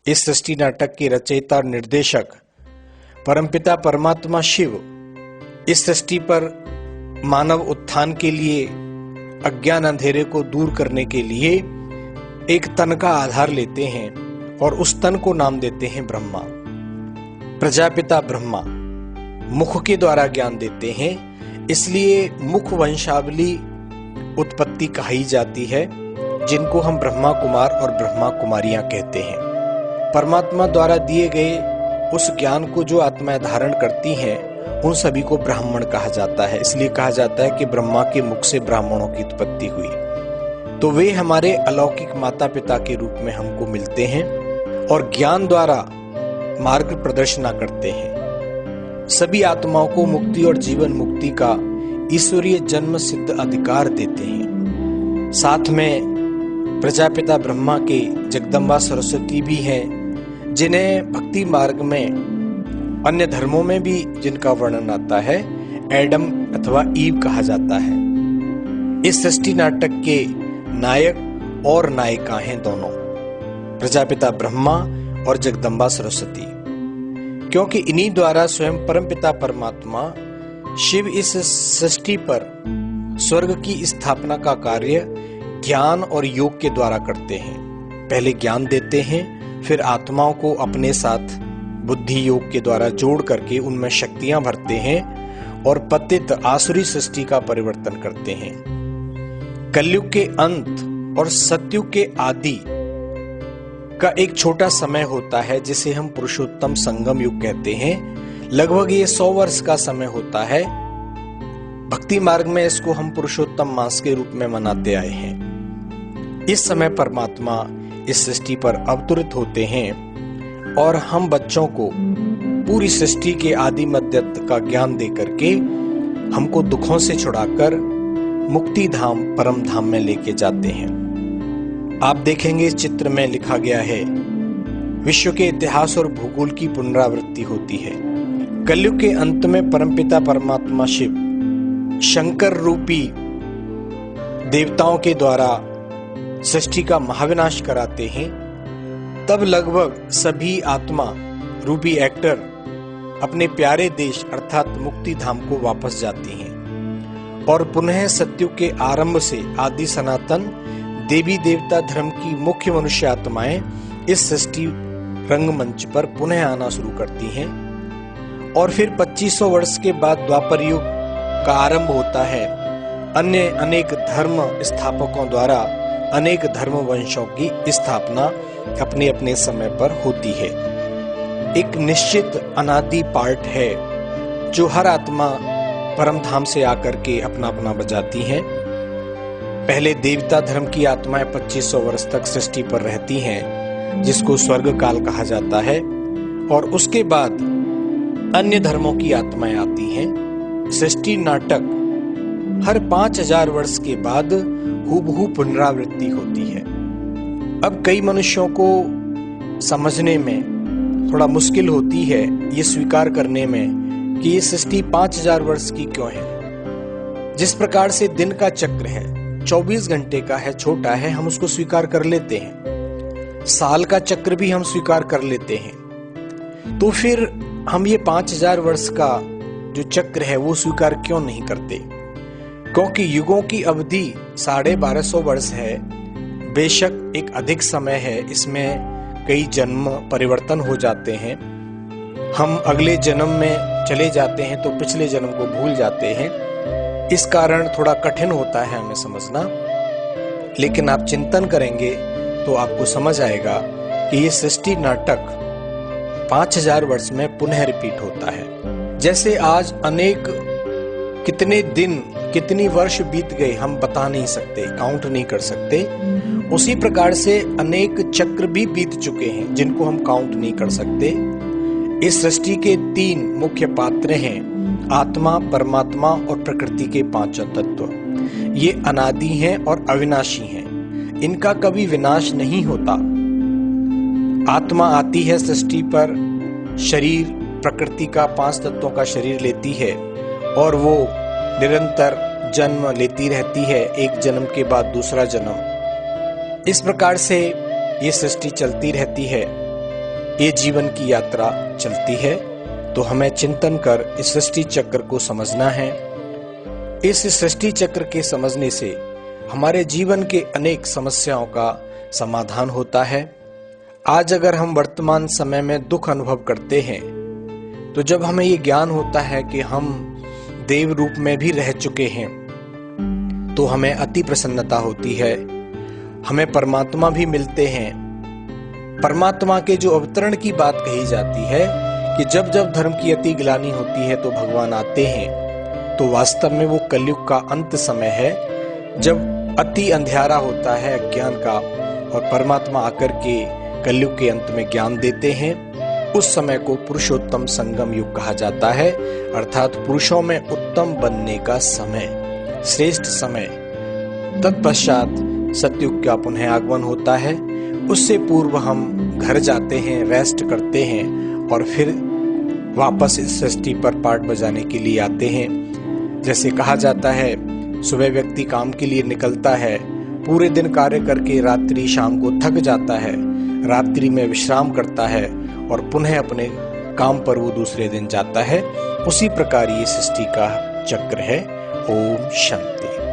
इस सृष्टि नाटक के रचयिता और निर्देशक परमपिता परमात्मा शिव इस सृष्टि पर मानव उत्थान के लिए, अज्ञान अंधेरे को दूर करने के लिए एक तन का आधार लेते हैं और उस तन को नाम देते हैं ब्रह्मा। प्रजापिता ब्रह्मा मुख के द्वारा ज्ञान देते हैं, इसलिए मुख वंशावली उत्पत्ति कही जाती है, जिनको हम ब्रह्मा कुमार और ब्रह्मा कुमारियां कहते हैं। परमात्मा द्वारा दिए गए उस ज्ञान को जो आत्माएं धारण करती हैं, उन सभी को ब्राह्मण कहा जाता है। इसलिए कहा जाता है कि ब्रह्मा के मुख से ब्राह्मणों की उत्पत्ति हुई। तो वे हमारे अलौकिक माता पिता के रूप में हमको मिलते हैं और ज्ञान द्वारा मार्ग प्रदर्शना करते हैं। सभी आत्माओं को मुक्ति और जीवन मुक्ति का ईश्वरीय जन्म सिद्ध अधिकार देते हैं। साथ में प्रजापिता ब्रह्मा के जगदम्बा सरस्वती भी हैं, जिन्हें भक्ति मार्ग में अन्य धर्मों में भी जिनका वर्णन आता है एडम अथवा ईव कहा जाता है। इस सृष्टि नाटक के नायक और नायिका हैं दोनों, प्रजापिता ब्रह्मा और जगदम्बा सरस्वती, क्योंकि इन्हीं द्वारा स्वयं परमपिता परमात्मा शिव इस सृष्टि पर स्वर्ग की स्थापना का कार्य ज्ञान और योग के द्वारा करते हैं। पहले ज्ञान देते हैं, फिर आत्माओं को अपने साथ बुद्धि योग के द्वारा जोड़ करके उनमें शक्तियां भरते हैं और पतित आसुरी सृष्टि का परिवर्तन करते हैं। कलयुग के अंत और सतयुग के आदि का एक छोटा समय होता है, जिसे हम पुरुषोत्तम संगम युग कहते हैं। लगभग ये 100 वर्ष का समय होता है। भक्ति मार्ग में इसको हम पुरुषोत्तम मास के रूप में मनाते आए हैं। इस समय परमात्मा इस सृष्टि पर अवतरित होते हैं और हम बच्चों को पूरी सृष्टि के आदि मध्य का ज्ञान दे करके हमको दुखों से छुड़ाकर मुक्ति धाम परम धाम में लेके जाते हैं। आप देखेंगे इस चित्र में लिखा गया है, विश्व के इतिहास और भूगोल की पुनरावृत्ति होती है। कलयुग के अंत में परमपिता परमात्मा शिव शंकर रूपी देवताओं के द्वारा सृष्टि का महाविनाश कराते हैं। तब लगभग सभी आत्मा रूपी एक्टर अपने प्यारे देश अर्थात मुक्ति धाम को वापस जाती हैं और पुनः सतयुग के आरंभ से आदि सनातन देवी देवता धर्म की मुख्य मनुष्य आत्माएं इस सृष्टि रंगमंच पर पुनः आना शुरू करती हैं। और फिर 2500 वर्ष के बाद द्वापर युग का आरंभ होता है। अन्य अनेक धर्म स्थापकों द्वारा अनेक धर्म वंशों की स्थापना अपने अपने समय पर होती है। एक निश्चित अनादि पार्ट है जो हर आत्मा परम धाम से आकर के अपना अपना बजाती हैं। पहले देवता धर्म की आत्माएं 2500 वर्ष तक सृष्टि पर रहती हैं, जिसको स्वर्ग काल कहा जाता है, और उसके बाद अन्य धर्मों की आत्माएं आती हैं। सृष्टि नाटक हर 5000 वर्ष के बाद हूबहू पुनरावृत्ति होती है। अब कई मनुष्यों को समझने में थोड़ा मुश्किल होती है, ये स्वीकार करने में कि ये सृष्टि 5000 वर्ष की क्यों है। जिस प्रकार से दिन का चक्र है 24 घंटे का है, छोटा है, हम उसको स्वीकार कर लेते हैं। साल का चक्र भी हम स्वीकार कर लेते हैं। तो फिर हम ये 5000 वर्ष का जो चक्र है वो स्वीकार क्यों नहीं करते? क्योंकि युगों की अवधि 1250 वर्ष है। बेशक एक अधिक समय है, इसमें कई जन्म परिवर्तन हो जाते हैं। हम अगले जन्म में चले जाते हैं तो पिछले जन्म को भूल जाते हैं। इस कारण थोड़ा कठिन होता है हमें समझना, लेकिन आप चिंतन करेंगे तो आपको समझ आएगा कि ये सृष्टि नाटक 5000 वर्ष में पुनः रिपीट होता है। जैसे आज अनेक कितने दिन कितनी वर्ष बीत गए हम बता नहीं सकते, काउंट नहीं कर सकते। उसी प्रकार से अनेक चक्र भी बीत चुके हैं जिनको हम काउंट नहीं कर सकते। इस सृष्टि के 3 मुख्य पात्र हैं, आत्मा, परमात्मा और प्रकृति के 5 तत्व। ये अनादि हैं और अविनाशी हैं, इनका कभी विनाश नहीं होता। आत्मा आती है सृष्टि पर, शरीर प्रकृति का 5 तत्वों का शरीर लेती है और वो निरंतर जन्म लेती रहती है, एक जन्म के बाद दूसरा जन्म। इस प्रकार से ये सृष्टि चलती रहती है ये जीवन की यात्रा चलती है, तो हमें चिंतन कर इस सृष्टि चक्र को समझना है। इस सृष्टि चक्र के समझने से हमारे जीवन के अनेक समस्याओं का समाधान होता है। आज अगर हम वर्तमान समय में दुख अनुभव करते हैं, तो जब हमें ये ज्ञान होता है कि हम देव रूप में भी रह चुके हैं, तो हमें अति प्रसन्नता होती है। हमें परमात्मा भी मिलते हैं। परमात्मा के जो अवतरण की बात कही जाती है कि जब जब धर्म की अति ग्लानि होती है तो भगवान आते हैं, तो वास्तव में वो कलयुग का अंत समय है, जब अति अंधियारा होता है अज्ञान का, और परमात्मा आकर के कलयुग के अंत में ज्ञान देते हैं। उस समय को पुरुषोत्तम संगम युग कहा जाता है, अर्थात पुरुषों में उत्तम बनने का समय, श्रेष्ठ समय। तत्पश्चात सतयुग का पुनः आगमन होता है। उससे पूर्व हम घर जाते हैं, रेस्ट करते हैं और फिर वापस इस सृष्टि पर पार्ट बजाने के लिए आते हैं। जैसे कहा जाता है, सुबह व्यक्ति काम के लिए निकलता है, पूरे दिन कार्य करके रात्रि शाम को थक जाता है, रात्रि में विश्राम करता है और पुनः अपने काम पर वो दूसरे दिन जाता है। उसी प्रकार ये सृष्टि का चक्र है। ओम शांति।